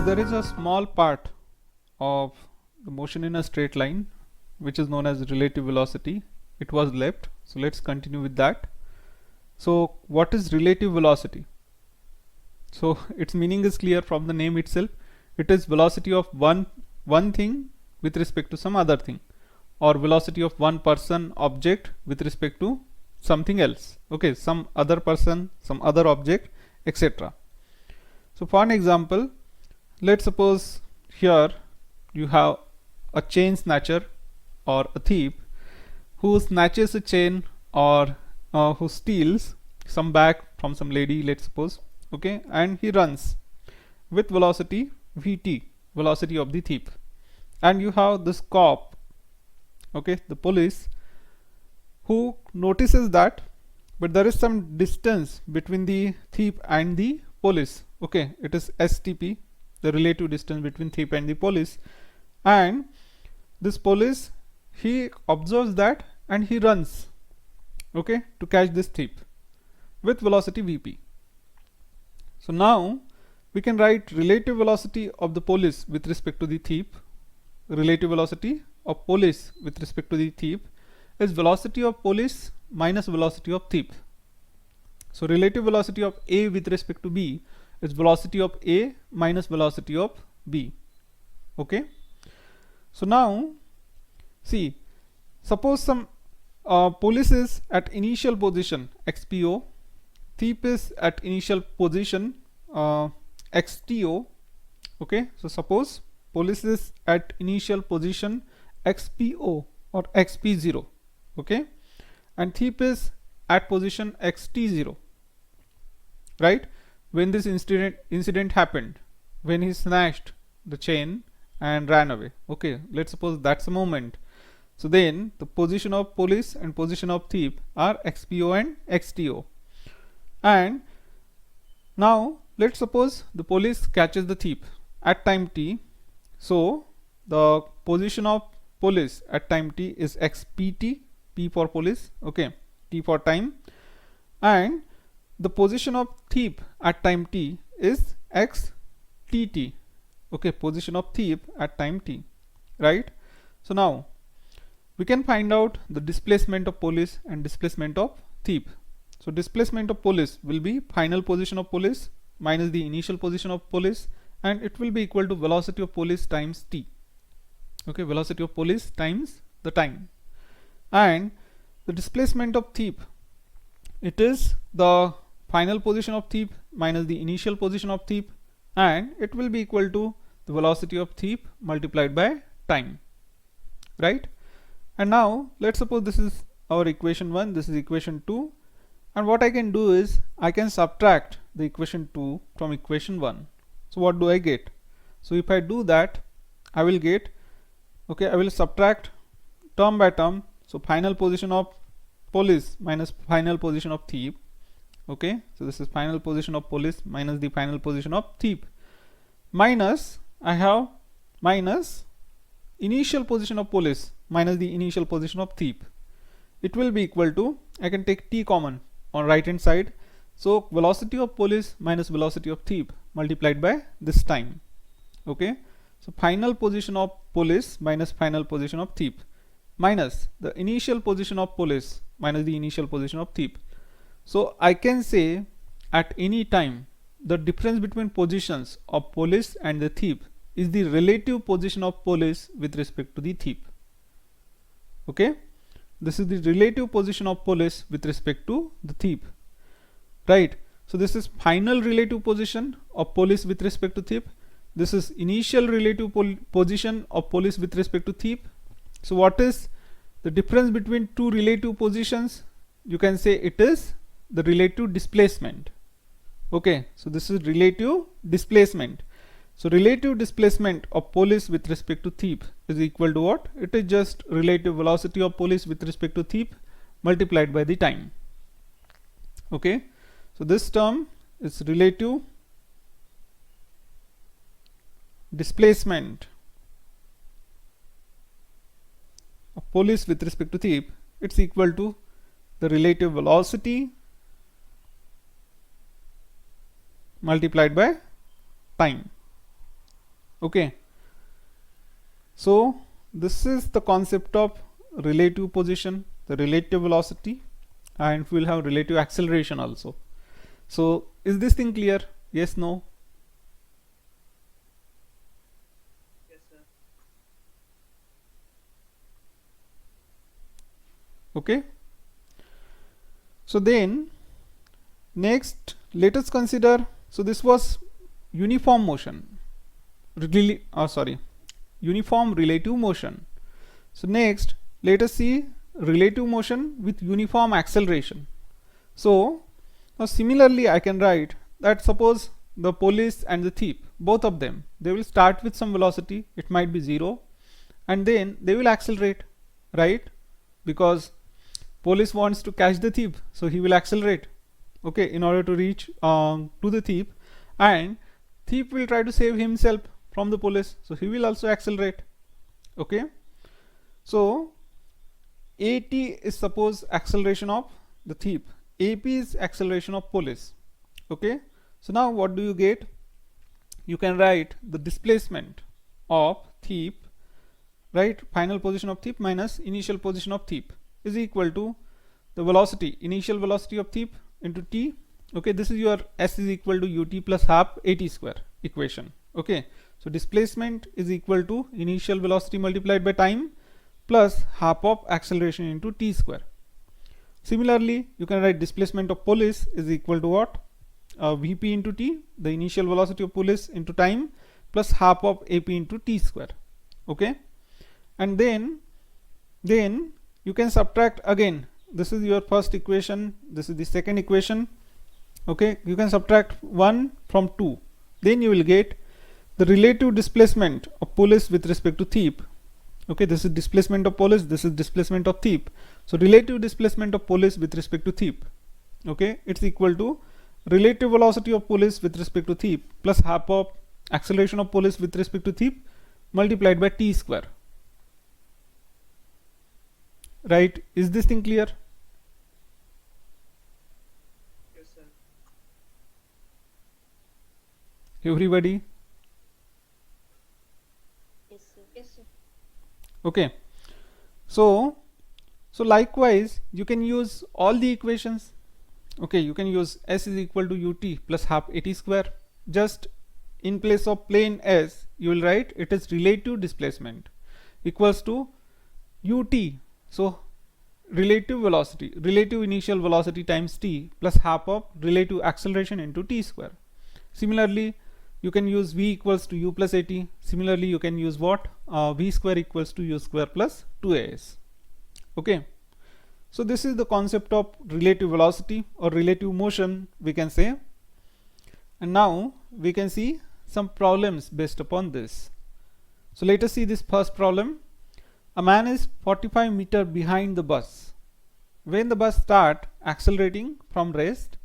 there is a small part of the motion in a straight line which is known as relative velocity. It was left, so let's continue with that. So what is relative velocity? So its meaning is clear from the name itself. It is velocity of one thing with respect to some other thing, or velocity of one person object with respect to something else. Okay, some other person, some other object, etc. So for an example, let's suppose here you have a chain snatcher or a thief who snatches a chain, or who steals some bag from some lady, let's suppose. Okay, and he runs with velocity vt, velocity of the thief. And you have this cop, okay, the police, who notices that, but there is some distance between the thief and the police. Okay, it is STP, the relative distance between thief and the police. And this police, he observes that and he runs, okay, to catch this thief with velocity Vp. So now we can write relative velocity of the police with respect to the thief. Relative velocity of police with respect to the thief is velocity of police minus velocity of thief. So relative velocity of A with respect to B is velocity of A minus velocity of B. Okay. So now see, suppose some police is at initial position XPO, thief is at initial position XTO. Okay, so suppose police is at initial position XPO or XP0, okay, and thief is at position XT0, right? When this incident happened, when he snatched the chain and ran away. Okay, let's suppose that's a moment. So then the position of police and position of thief are XPO and XTO. And now let's suppose the police catches the thief at time t. So the position of police at time t is XPT, P for police, okay, T for time, and the position of thief at time t is XTT, okay, position of thief at time t, right? So now we can find out the displacement of police and displacement of thief. So displacement of police will be final position of police minus the initial position of police, and it will be equal to velocity of police times t. Okay, velocity of police times the time. And the displacement of thief, it is the final position of thief minus the initial position of thief, and it will be equal to the velocity of thief multiplied by time, right? And now let's suppose this is our equation 1, this is equation 2, and what I can do is I can subtract the equation 2 from equation 1. So what do I get? So if I do that, I will get, okay, I will subtract term by term. So final position of police minus final position of thief. Okay, so this is final position of police minus the final position of thief, minus I have minus initial position of police minus the initial position of thief. It will be equal to, I can take t common on right hand side, so velocity of police minus velocity of thief multiplied by this time. Okay, so final position of police minus final position of thief minus the initial position of police minus the initial position of thief. So I can say at any time the difference between positions of police and the thief is the relative position of police with respect to the thief. Okay, this is the relative position of police with respect to the thief, right? So this is final relative position of police with respect to thief. This is initial relative position of police with respect to thief. So what is the difference between two relative positions? You can say it is the relative displacement. Okay, so this is relative displacement. So relative displacement of police with respect to thief is equal to what? It is just relative velocity of police with respect to thief multiplied by the time. Okay, so this term is relative displacement of police with respect to thief. It's equal to the relative velocity multiplied by time. Okay, so this is the concept of relative position, the relative velocity, and we'll have relative acceleration also. So is this thing clear? Yes, no? Yes, sir. Okay, so then next let us consider, so this was uniform motion, uniform relative motion. So next let us see relative motion with uniform acceleration. So now similarly I can write that suppose the police and the thief, both of them, they will start with some velocity, it might be 0, and then they will accelerate, right? Because police wants to catch the thief, so he will accelerate, okay, in order to reach to the thief, and thief will try to save himself from the police, so he will also accelerate. Okay, so at is suppose acceleration of the thief, ap is acceleration of police. Okay, so now what do you get? You can write the displacement of thief, right, final position of thief minus initial position of thief, is equal to the velocity, initial velocity of thief into t. Okay, this is your s is equal to ut plus half at square equation. Okay, so displacement is equal to initial velocity multiplied by time plus half of acceleration into t square. Similarly, you can write displacement of police is equal to what? Vp into t, the initial velocity of police, into time plus half of ap into t square. Okay, and then you can subtract again. This is your first equation, this is the second equation. Okay, you can subtract 1 from 2, then you will get the relative displacement of police with respect to thief. Okay, this is displacement of police, this is displacement of thief. So relative displacement of police with respect to thief, okay, it's equal to relative velocity of police with respect to thief plus half of acceleration of police with respect to thief multiplied by t square. Right, is this thing clear? Yes, sir. Everybody? Yes, sir. Yes, sir. Okay, so likewise you can use all the equations. Okay, you can use s is equal to ut plus half at square. Just in place of plain s, you will write it is relative displacement equals to ut, so relative velocity, relative initial velocity times t plus half of relative acceleration into t square. Similarly, you can use v equals to u plus at. Similarly, you can use what? V square equals to u square plus 2as. Okay, so this is the concept of relative velocity or relative motion, we can say. And now we can see some problems based upon this. So let us see this first problem. A man is 45 meters behind the bus. When the bus starts accelerating from rest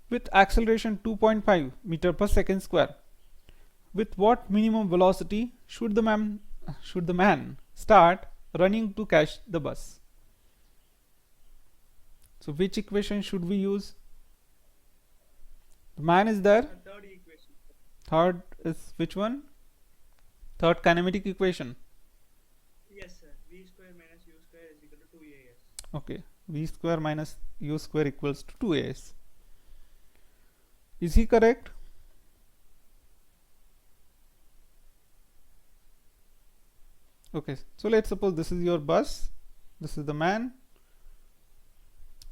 with acceleration 2.5 meter per second square, with what minimum velocity should the man start running to catch the bus? So which equation should we use? The man is there. Third equation. Third is which one? Third kinematic equation. Yes, sir. V square minus u square is equal to 2as. Okay, v square minus u square equals to 2as. Is he correct? Okay, so let's suppose this is your bus, this is the man.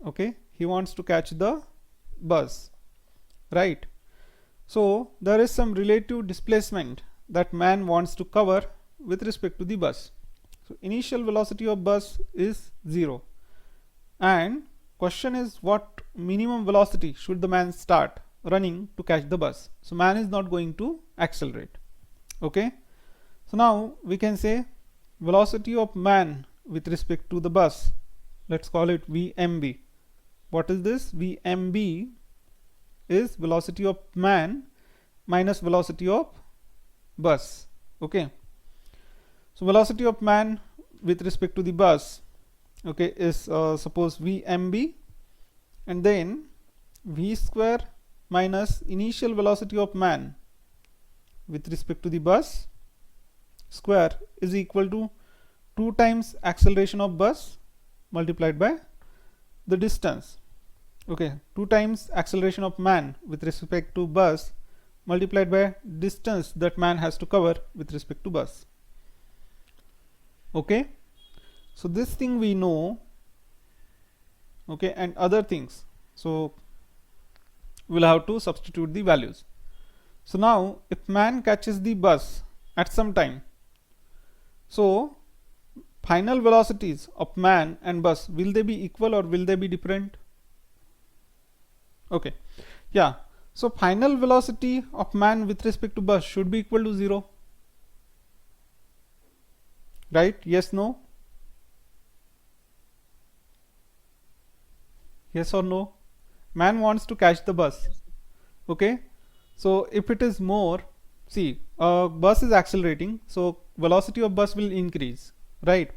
Okay, he wants to catch the bus, right? So there is some relative displacement that man wants to cover with respect to the bus. So initial velocity of bus is 0, and question is what minimum velocity should the man start running to catch the bus? So man is not going to accelerate. Okay, so now we can say velocity of man with respect to the bus, let's call it vmb. What is this? vmb is velocity of man minus velocity of bus. Okay, so velocity of man with respect to the bus, okay, is suppose vmb, and then v square minus initial velocity of man with respect to the bus square is equal to 2 times acceleration of bus multiplied by the distance. Okay, 2 times acceleration of man with respect to bus multiplied by distance that man has to cover with respect to bus. Okay, so this thing we know. Okay, and other things, so we'll have to substitute the values. So now if man catches the bus at some time, so final velocities of man and bus, will they be equal or will they be different? Okay, yeah, so final velocity of man with respect to bus should be equal to 0, right? Yes, no? Yes or no? Man wants to catch the bus. Okay, so if it is more, see, bus is accelerating, so velocity of bus will increase, right?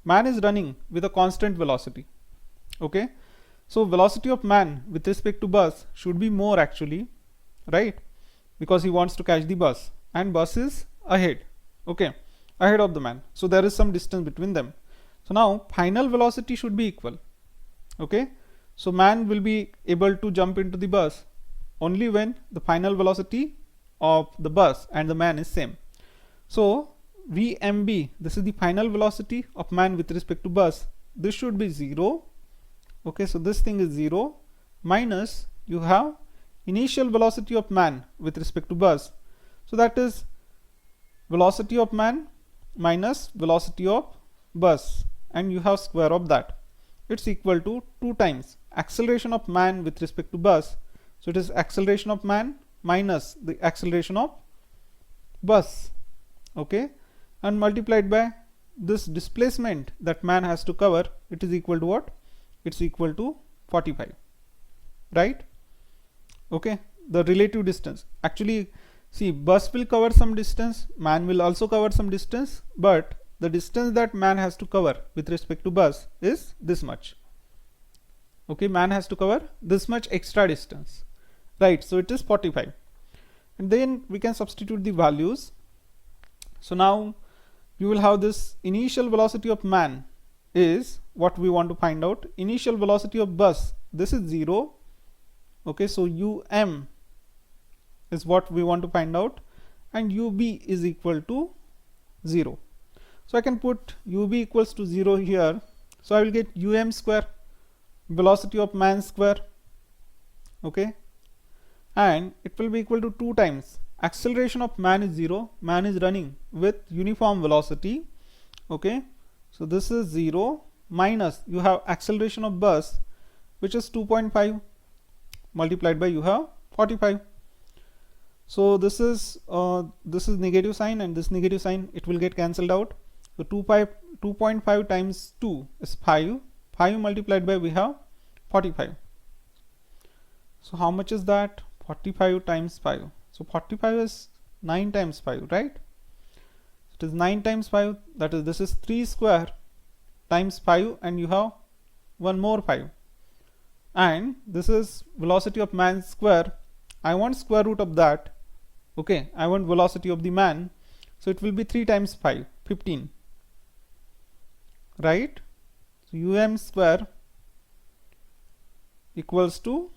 Man is running with a constant velocity. Okay, so velocity of man with respect to bus should be more actually, right? Because he wants to catch the bus and bus is ahead. Okay, ahead of the man, so there is some distance between them. So now final velocity should be equal. Okay, so man will be able to jump into the bus only when the final velocity of the bus and the man is same. So VMB, this is the final velocity of man with respect to bus, this should be 0. Okay, so this thing is 0 minus you have initial velocity of man with respect to bus, so that is velocity of man minus velocity of bus, and you have square of that. It's equal to 2 times acceleration of man with respect to bus, so it is acceleration of man minus the acceleration of bus. Okay, and multiplied by this displacement that man has to cover, it is equal to what? It's equal to 45, right? Okay, the relative distance, actually see, bus will cover some distance, man will also cover some distance, but the distance that man has to cover with respect to bus is this much. Okay, man has to cover this much extra distance, right? So it is 45, and then we can substitute the values. So now you will have this initial velocity of man is what we want to find out. Initial velocity of bus, this is 0. Okay, so UM is what we want to find out, and UB is equal to 0. So I can put UB equals to 0 here, so I will get UM square, velocity of man square. Okay, and it will be equal to 2 times acceleration of man is 0, man is running with uniform velocity. Okay, so this is 0 minus you have acceleration of bus, which is 2.5 multiplied by you have 45. So this is negative sign, and this negative sign, it will get cancelled out. So 2.5 times 2 is 5. 5 multiplied by we have 45. So how much is that? 45 times 5. So 45 is 9 times 5, right? It is 9 times 5, that is, this is 3 square times 5, and you have one more 5. And this is velocity of man square. I want square root of that. Okay, I want velocity of the man, so it will be 3 times 5, 15, right? So UM square equals to,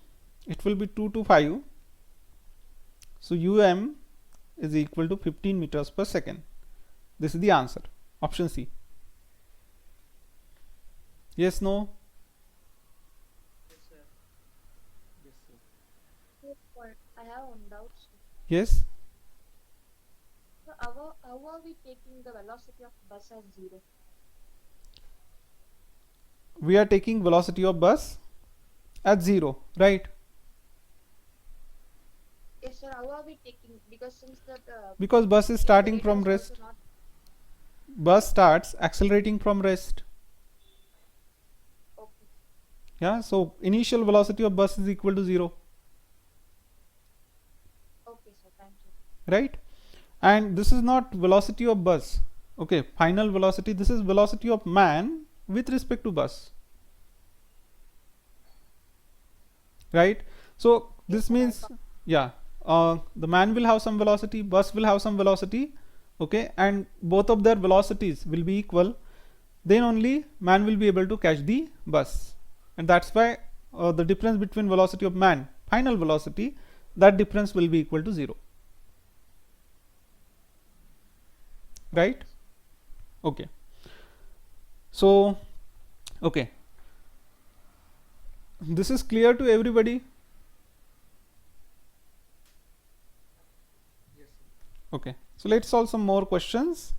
it will be 2 to 5, so UM is equal to 15 meters per second. This is the answer, option C. Yes, no? Yes, sir. Yes, sir. I have one doubt, sir. Yes? So how are we taking the velocity of bus as 0? We are taking velocity of bus at 0, right? Yes, sir. How are we taking? Because since the Because bus is starting from data is also rest. not- Bus starts accelerating from rest. Okay. Yeah, so initial velocity of bus is equal to 0, Okay, sir. Thank you. right? And this is not velocity of bus. Okay, final velocity, this is velocity of man with respect to bus, right? So this Yes, sir, means, yeah, the man will have some velocity, bus will have some velocity, okay, and both of their velocities will be equal, then only man will be able to catch the bus. And that's why the difference between velocity of man, final velocity, that difference will be equal to 0. Right? Okay. So, okay. This is clear to everybody? Yes, sir. Okay. So let's solve some more questions.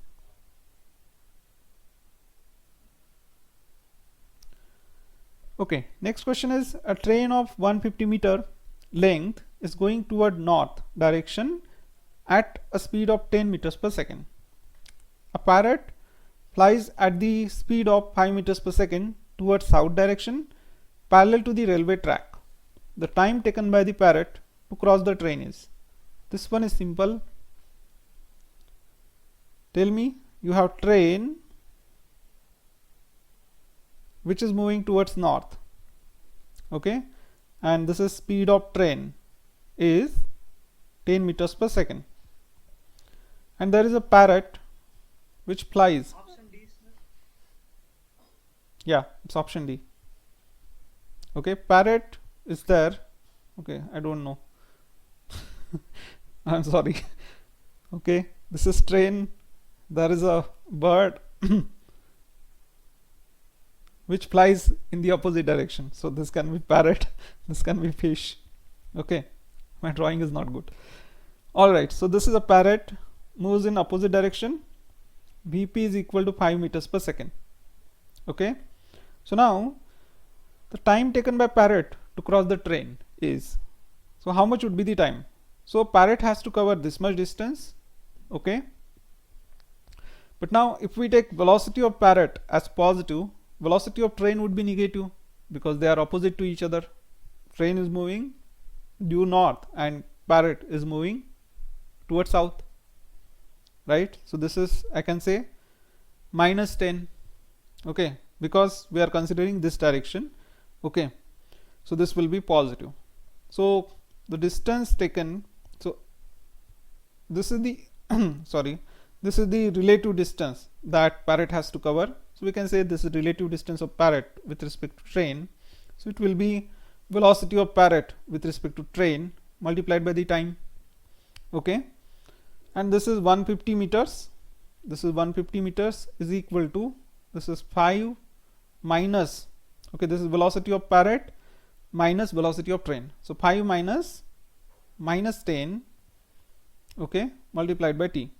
Okay, next question is, a train of 150-meter length is going toward north direction at a speed of 10 meters per second. A parrot flies at the speed of 5 meters per second towards south direction parallel to the railway track. The time taken by the parrot to cross the train is. This one is simple. Tell me, you have train which is moving towards north, okay, and this is speed of train is 10 meters per second, and there is a parrot which flies. Option D, sir. Yeah, it's option D. Okay, parrot is there. Okay, I don't know. I'm sorry. Okay, this is train. There is a bird which flies in the opposite direction. So this can be parrot, this can be fish. Okay, my drawing is not good. Alright, so this is a parrot, moves in opposite direction. Vp is equal to 5 meters per second. Okay, so now the time taken by parrot to cross the train is, so how much would be the time? So parrot has to cover this much distance. Okay, but now if we take velocity of parrot as positive, velocity of train would be negative because they are opposite to each other. Train is moving due north and parrot is moving towards south, right? So this is, I can say, minus 10, okay, because we are considering this direction. Okay, so this will be positive. So the distance taken, so this is the sorry, this is the relative distance that parrot has to cover. So we can say this is relative distance of parrot with respect to train. So it will be velocity of parrot with respect to train multiplied by the time. Okay, and this is 150 meters. This is 150 meters is equal to, this is 5 minus, okay, this is velocity of parrot minus velocity of train. So 5 minus 10, okay, multiplied by t.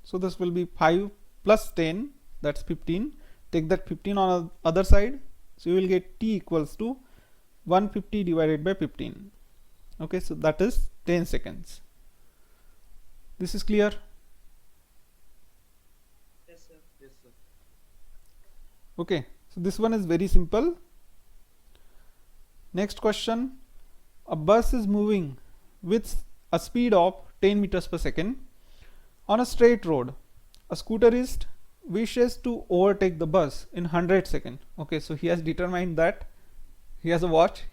So this will be 5 plus 10, that's 15. Take that 15 on the other side, so you will get t equals to 150 divided by 15. Okay, so that is 10 seconds. This is clear? Yes, sir. Yes, sir. Okay, so this one is very simple. Next question, a bus is moving with a speed of 10 meters per second on a straight road. A scooterist wishes to overtake the bus in 100 seconds. Okay, so he has determined that he has a watch,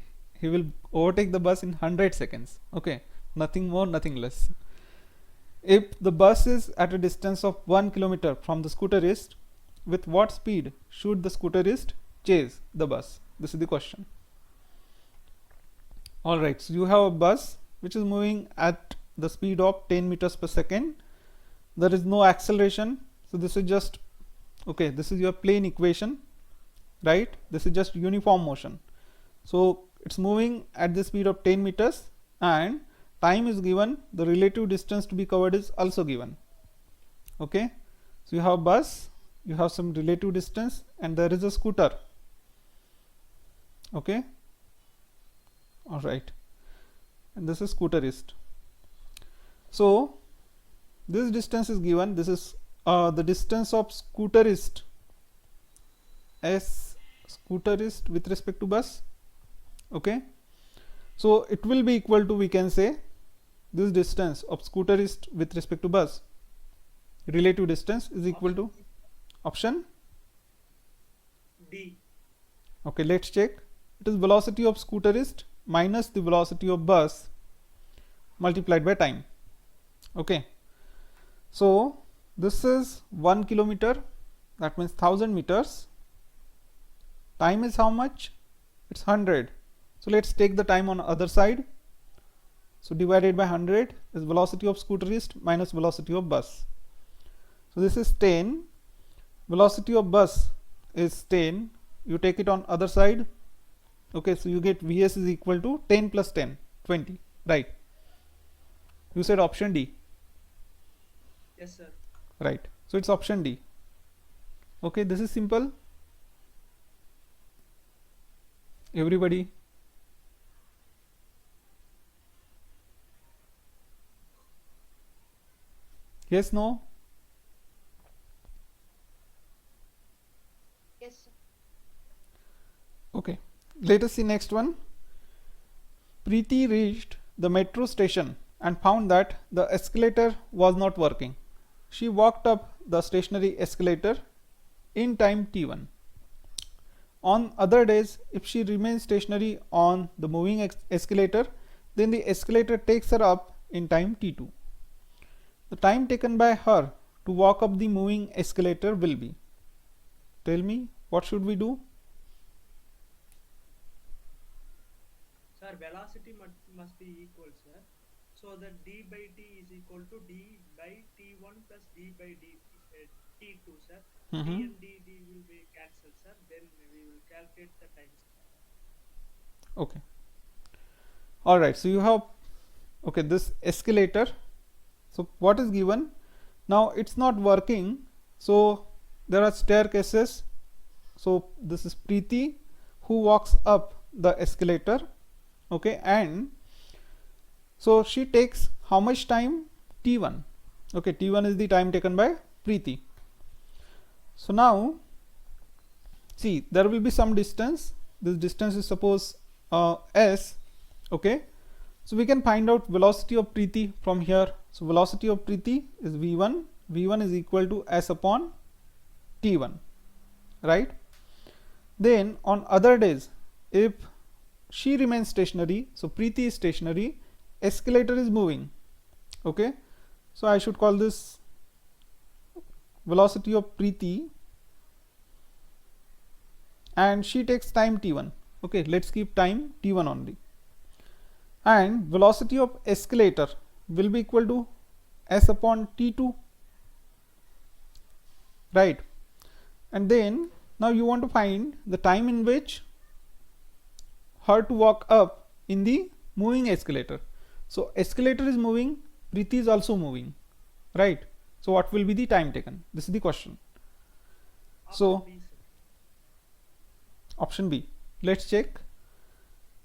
he will overtake the bus in 100 seconds. Okay, nothing more, nothing less. If the bus is at a distance of 1 kilometer from the scooterist, with what speed should the scooterist chase the bus? This is the question. Alright, so you have a bus which is moving at the speed of 10 meters per second. There is no acceleration. So this is just, okay, this is your plane equation, right? This is just uniform motion. So it's moving at the speed of 10 meters and time is given, the relative distance to be covered is also given. Okay, so you have a bus, you have some relative distance, and there is a scooter. Okay, all right, and this is scooterist. So this distance is given, this is the distance of scooterist as scooterist with respect to bus. Okay, so it will be equal to, we can say, this distance of scooterist with respect to bus, relative distance, is equal to option D. Okay, let's check. It is velocity of scooterist minus the velocity of bus multiplied by time. Okay, so this is 1 kilometer, that means 1000 meters. Time is how much? It's 100. So let's take the time on other side. So divided by 100 is velocity of scooterist minus velocity of bus. So this is 10. Velocity of bus is 10. You take it on other side. Okay, so you get Vs is equal to 10 plus 10, 20. Right. You said option D. Yes, sir. Right. So it's option D. Okay, this is simple. Everybody. Yes, no? Yes, sir. Okay. Let us see next one. Preeti reached the metro station and found that the escalator was not working. She walked up the stationary escalator in time t1. On other days, if she remains stationary on the moving escalator, then the escalator takes her up in time t2. The time taken by her to walk up the moving escalator will be. Tell me, what should we do? Sir, velocity must be equal, sir. So that d by t is equal to d by t1 plus d by t2, sir. D and d will be cancelled, sir. Then we will calculate the time. Okay. Alright, so you have, okay, this escalator. So what is given? Now it's not working. So there are staircases. So this is Preeti who walks up the escalator. Okay, and so she takes how much time? T1. Okay, T1 is the time taken by Preeti. So now see, there will be some distance. This distance is suppose s. Okay, so we can find out velocity of Preeti from here. So velocity of Preeti is v1. v1 is equal to s upon t1, right? Then on other days, if she remains stationary, so Preeti is stationary, escalator is moving. Okay, so I should call this velocity of Preeti, and she takes time t1. Okay, let's keep time t1 only. And velocity of escalator will be equal to s upon t2, right? And then now you want to find the time in which her to walk up in the moving escalator. So escalator is moving, Preeti is also moving, right? So what will be the time taken? This is the question. So option B. Let's check.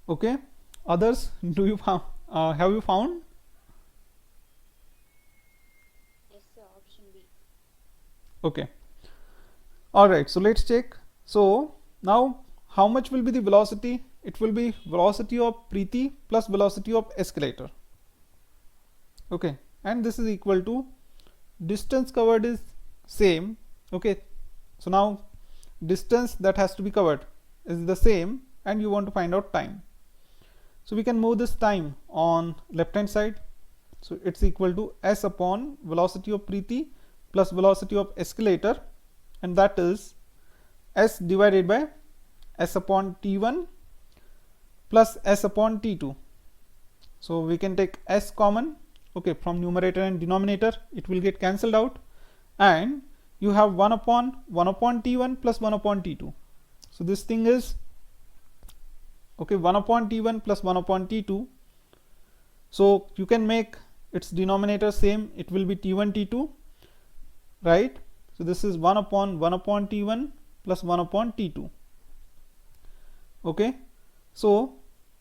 Okay, others, do you have you found? Yes, sir. Option B. Okay. All right. So let's check. So now how much will be the velocity? It will be velocity of Preeti plus velocity of escalator. Okay, and this is equal to distance covered is same. Okay, so now distance that has to be covered is the same, and you want to find out time. So we can move this time on left hand side. So it's equal to s upon velocity of Preeti plus velocity of escalator, and that is s divided by s upon t1 plus s upon t2. So we can take s common. Okay, from numerator and denominator it will get cancelled out, and you have 1 upon t1 plus 1 upon t2. So this thing is, okay, 1 upon t1 plus 1 upon t2. So you can make its denominator same, it will be t1 t2, right? So this is 1 upon t1 plus 1 upon t2. Okay, so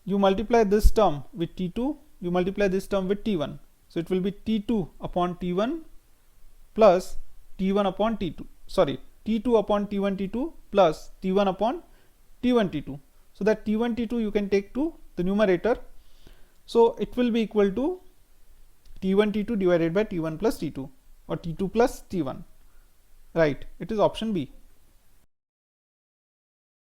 you multiply this term with t2, you multiply this term with t1. So it will be t2 upon t1 plus t1 upon t2, sorry, t2 upon t1 t2 plus t1 upon t1 t2. So that t1 t2 you can take to the numerator. So it will be equal to t1 t2 divided by t1 plus t2, or t2 plus t1, right? It is option B.